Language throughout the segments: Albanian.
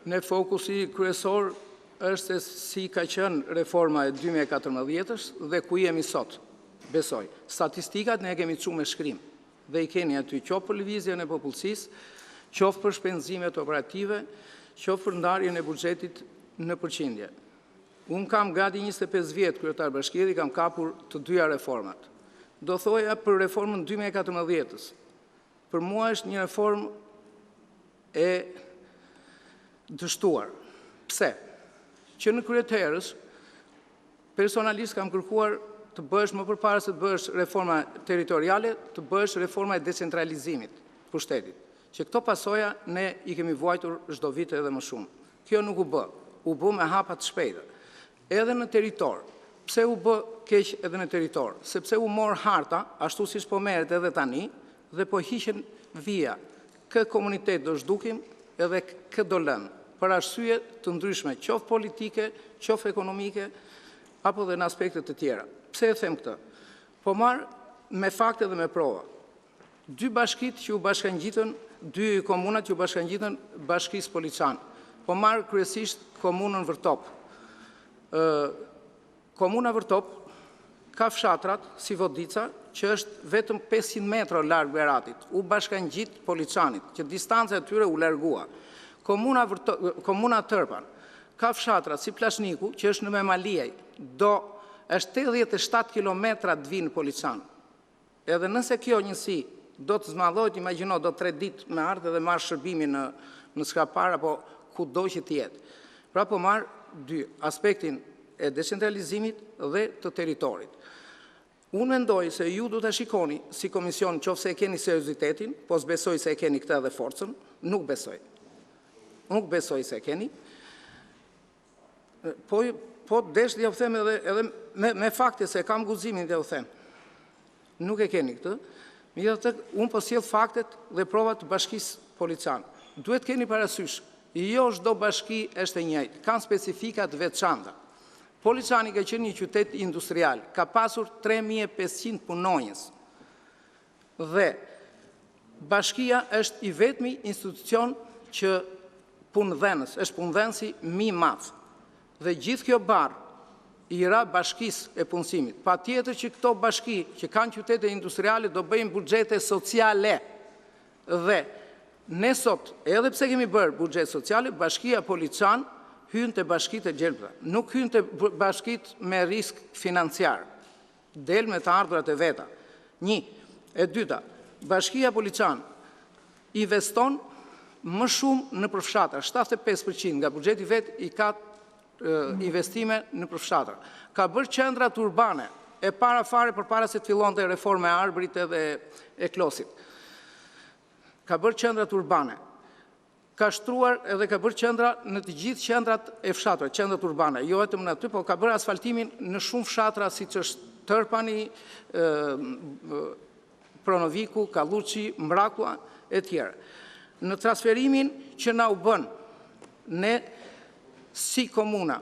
Ne fokusi kryesor është se si ka qenë reforma e 2014-ës dhe ku jemi sot, besoj. Statistikat ne kemi çuar me shkrim dhe i keni aty qoftë për lëvizjen e popullsisë, qoftë për shpenzimet operative, qoftë për ndarjen e buxhetit në përqindje. Unë kam gati 25 vjetë kryetar bashkie dhe kam kapur të dyja reformat. Do thoja për reformën 2014-ës. Për mua është një reformë e dështuar. Pse? Që në kryeterës, personalisht kam kërkuar të bësh më përpara se të bësh reforma territoriale, të bësh reforma e decentralizimit pushtetit. Që këto pasoja ne i kemi vuajtur çdo vit edhe më shumë. Kjo nuk u bë. U bë me hapa të shpejta. Edhe në territor. Pse u bë keq edhe në territor? Sepse u mor harta, ashtu siç po merret edhe tani, dhe po hiqen vija. Kë komunitet do zhdukim edhe kë do lënë, për arsye të ndryshme, qoftë politike, qoftë ekonomike, apo dhe në aspekte të tjera. Pse e them këtë? Po marr me fakte dhe me prova. Dy bashkit që u bashkangjitën, dy komunat që u bashkangjitën Bashkisë Poliçan. Po marr kryesisht komunën Vërtop. Komuna Vërtop ka fshatrat si Vodica, që është vetëm 500 metra larg Beratit, u bashkangjit Poliçanit, që distanca e tyre u largua. Komuna Tërpan ka fshatrat si Plashniku, që është në Memaliej, është 87 kilometra të vinë Poliçan. Edhe nëse kjo njësi do të zmadhojt, imagjino, do 3 ditë me ardhe dhe marrë shërbimin në Skapar, apo ku do që tjetë. Pra po marrë dy aspektin e decentralizimit dhe të teritorit. Unë mendoj se ju du të shikoni si komision qoftë se e keni seriozitetin, po s'besoj se e keni këtë edhe forcën, nuk besoj. Nuk besoj se e keni. Po desh dhe u them edhe me fakte se kam guximin dhe u them. Nuk e keni këtë. Unë po sjell faktet dhe provat të Bashkisë Poliçan. Duhet keni parasysh, jo çdo bashki është e njëjtë, kanë specifika të veçanta. Poliçani ka qenë një qytet industrial, ka pasur 3500 punonjës. Dhe bashkia është i vetmi institucion që punëdhënës, është punëdhënësi më i madh. Dhe gjithë kjo barë i ra bashkisë e punësimit. Patjetër që këto bashki që kanë qytete industriale do bëjnë buxhete sociale. Dhe ne sot, edhe pse kemi bërë buxhet sociale, Bashkia Poliçan hyn të bashkitë e gjelbra. Nuk hyn të bashkitë me risk financiar. Del me të ardhurat e veta. Një. E dyta, Bashkia Poliçan investon më shumë në përfshatra. 75% nga buxheti vet i ka investime në përfshatra. Ka bërë qendrat urbane e para fare përpara se të fillonte reforma e Arbërit edhe e Klosit. Ka bërë qendrat urbane. Ka shtruar edhe ka bërë qendra në të gjithë qendrat e fshatrave, qendrat urbane, jo vetëm në aty, po ka bërë asfaltimin në shumë fshatra siç është Tërpani, Pronoviku, Kalluçi, Mrakua e tjera. Në transferimin që na u bën ne si komuna,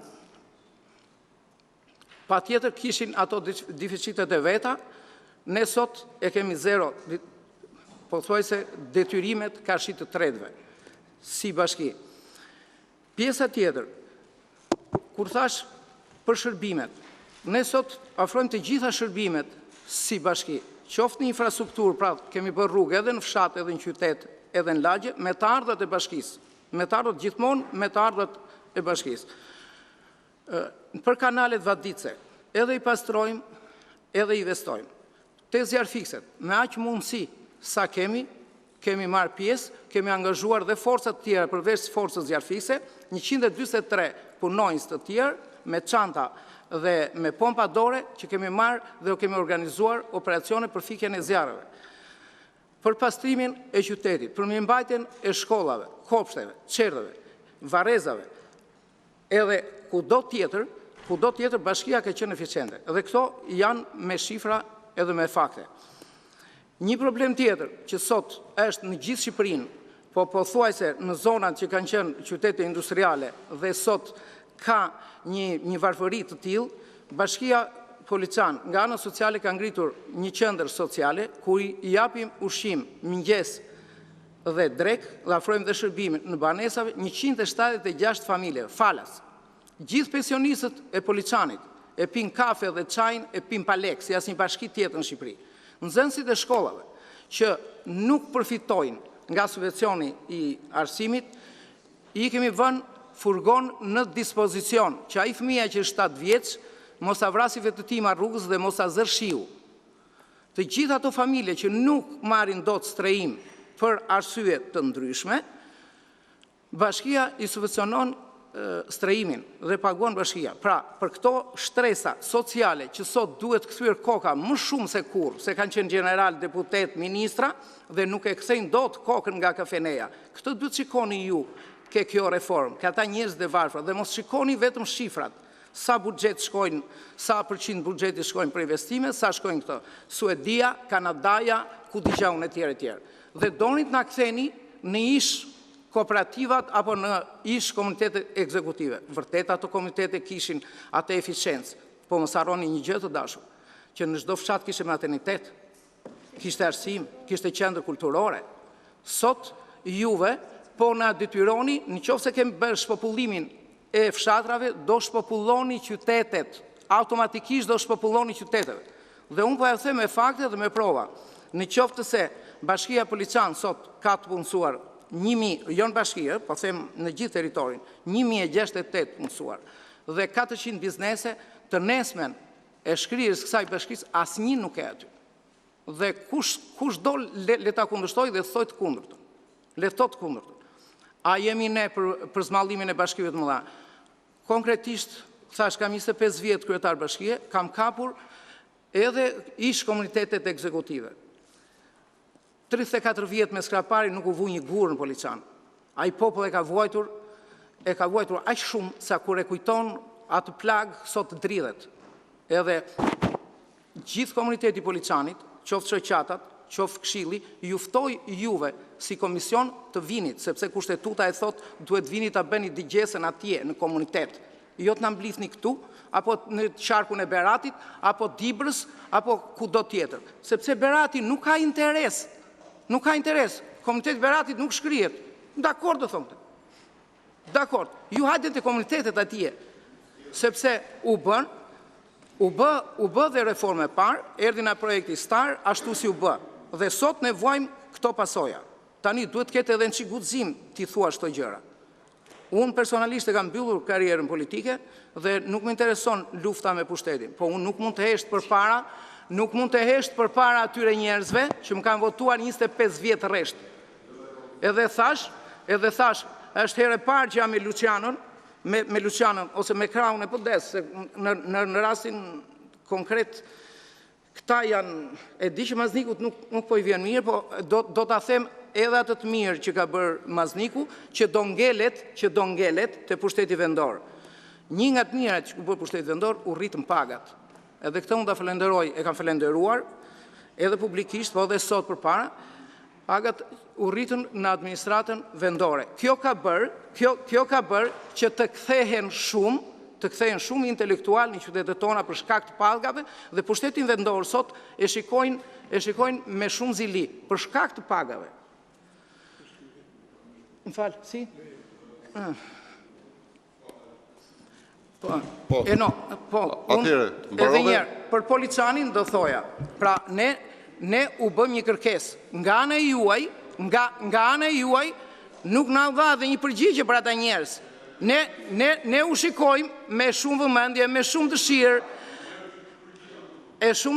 patjetër kishin ato deficitet e veta, ne sot e kemi zero, po thuaj se detyrimet kafshit të tretëve, si bashki. Pjesa tjetër, kur thash për shërbimet, ne sot afrojmë të gjitha shërbimet si bashki, qoftë në infrastrukturë, pra kemi bërë rrugë edhe në fshat, edhe në qytet, edhe në lagje, me të ardhurat e bashkisë. Me të ardhurat gjithmonë, me të ardhurat e bashkisë. Për kanalet vadice, edhe i pastrojmë, edhe i investojmë. Te zjarfikset, me aq mundësi sa kemi marrë pjesë, kemi angazhuar dhe forcat tjera përveç forcës zjarfikse, 143 punonjës të tjerë, me çanta dhe me pompa dore që kemi marrë dhe kemi organizuar operacione për fikjen e zjarreve. Për pastrimin e qytetit, për mirëmbajtjen e shkollave, kopshteve, çerdheve, varrezave, edhe kudo tjetër bashkia ka qenë eficiente. Dhe këto janë me shifra edhe me fakte. Një problem tjetër që sot është në gjithë Shqipërinë, po thuajse në zonat që kanë qenë qytete industriale dhe sot ka një varfëri të tillë, Bashkia Poliçan nga ana sociale ka ngritur një qendër sociale ku i japim ushqim mëngjes dhe drek, dhe afrojmë dhe shërbimin në banesave 176 familje, falas. Gjithë pensionistët e Poliçanit e pin kafe dhe çajin e pin pa lek, si asnjë bashki tjetër në Shqipëri. Nxënësit e shkollave që nuk përfitojnë nga subvencioni I arsimit, I kemi vënë furgon në dispozicion, që ai fëmija që është 7 vjeç, mos ta vrasi vetë tima rrugës dhe mos ta zër shiu. Të gjitha ato familje që nuk marrin dot strehim për arsye të ndryshme, bashkia I subvencionon strehimin dhe paguan bashkia. Pra, për këto shtresa sociale që sot duhet kthyer koka më shumë se kurrë, se kanë qenë general, deputet, ministra dhe nuk e kthejnë dot kokën nga kafeneja. Këtë duhet shikoni ju ke kjo reformë, ka ata njerëz dhe varfër, dhe mos shikoni vetëm shifrat. Sa buxhet shkojnë, sa përqind buxheti shkojnë për investime, sa shkojnë këto. Suedia, Kanadaja, ku digja unë etj. Dhe donit na ktheni në ish kooperativat apo në ish komunitetet ekzekutive. Vërtet ato komunitete kishin atë eficiencë, po mos harroni një gjë të dashur, që në çdo fshat kishte maternitet, kishte arsim, kishte qendër kulturore. Sot juve po na detyroni, nëse kemi bërë shpopullimin e fshatrave, do shpopulloni qytetet, automatikisht do shpopulloni qytetet. Dhe unë po ja them me fakte dhe me prova. Në qoftë se Bashkia Poliçan sot ka të punësuar 1000, jo në bashki, po them në gjithë territorin, 1068 punësuar dhe 400 biznese, të nesmen e shkrirës kësaj bashkisë asnjë nuk e aty. Dhe kush do le ta kundërshtoj dhe thoj të kundërtën. Le thot të kundërtën. A jemi ne për zmallimin e bashkive të mëdha? Konkretisht, thash kam 25 vjet kryetar bashkie, kam kapur edhe ish komunitetet ekzekutive. 34 vjet me skrapari nuk u vu një gur në Poliçan. Ai popull e ka vuajtur aq shumë sa kur e kujton atë plag sot dridhet. Edhe gjithë komuniteti Poliçanit, qoftë shoqatat, qoftë këshilli, ju ftoj juve si komision të vinit, sepse kushtetuta e thot duhet vini ta bëni digjesën atje në komunitet. Jo të na mblithni këtu, apo në qarkun e Beratit, apo Dibrës, apo kudo tjetër. Sepse Berati nuk ka interes. Nuk ka interes. Komuniteti Beratit nuk shkrihet. Dakord do thonë. Dakord. Ju hajde të komunitetet atje. Sepse u bë dhe reforme parë, erdhi na projekti STAR, ashtu si u bë. Dhe sot ne vuajmë këto pasoja. Tani duhet të ketë edhe një guxim ti thua çto gjëra. Unë personalisht e kam mbyllur karrierën politike dhe nuk më intereson lufta me pushtetin, po unë nuk mund të hesht përpara atyre njerëzve që më kanë votuar 25 vjet rresht. Edhe thash, është herë e parë që jam me Lucianën ose me krahun e Podes, se në rastin konkret këta janë, e di që Maznikut nuk po I vjen mirë, po do ta them edhe atë të mirë që ka bërë Mazniku, që do ngelet te pushteti vendor. Një nga të mirat që ku bërë pushteti vendor u rritën pagat. Edhe këtë unë ta falenderoj, e kam falenderuar, edhe publikisht, po edhe sot përpara, pagat u rritën në administratën vendore. Kjo ka bërë që të kthehen shumë intelektual në qytetet tona për shkak të pagave dhe pushtetin vendor sot e shikojnë me shumë zili për shkak të pagave. Më falë, si? Edhe njerë, për Poliçanin do thoja, pra ne u bëm një kërkesë, nga ana e juaj nuk na dha dhe një përgjigje për ata njerëz. Ne u shikojmë me shumë vëmendje, me shumë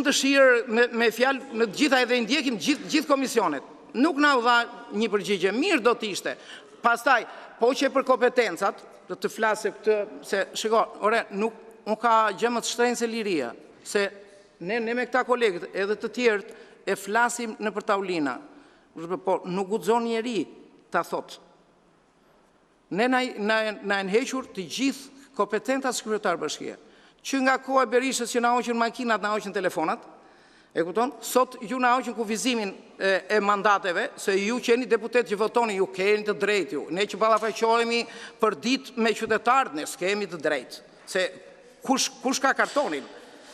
dëshirë, me fjalë në gjitha edhe ndjekim gjithë komisionet. Nuk na u dha një përgjigje, mirë do t'ishte. Pastaj, po që për kompetencat, do të flasë këtë, se shiko, nuk ka gjë më të shtrenjtë se liria, se ne me këta kolegët edhe të tjerët e flasim në për taulina, po nuk guxon njeri ta thotë. Ne na nëhequr të gjithë kompetentat kryetar bashkie, që nga koha e Berishës që na hoqën makinat, na hoqën telefonat, e kupton? Sot ju na hoqën kufizimin e mandateve, se ju qeni deputet që votoni, ju keni të drejtë ju. Ne që ballafaqohemi për ditë me qytetarët, ne s'kemi të drejtë. Se kush ka kartonin?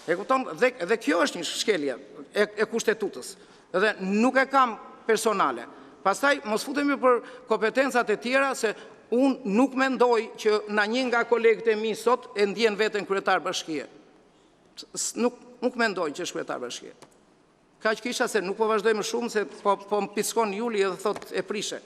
E kupton? Dhe kjo është një shkelje e kushtetutës. Dhe nuk e kam personale. Pastaj, mos futemi për kompetencat e tjera, se unë nuk mendoj që na një nga kolegët e mi sot e ndjen veten kryetar bashkie. Nuk mendoj që është kryetar bashkie. Ka që kisha se nuk po vazhdoj më shumë, se po më piskon Juli edhe thot e prishe.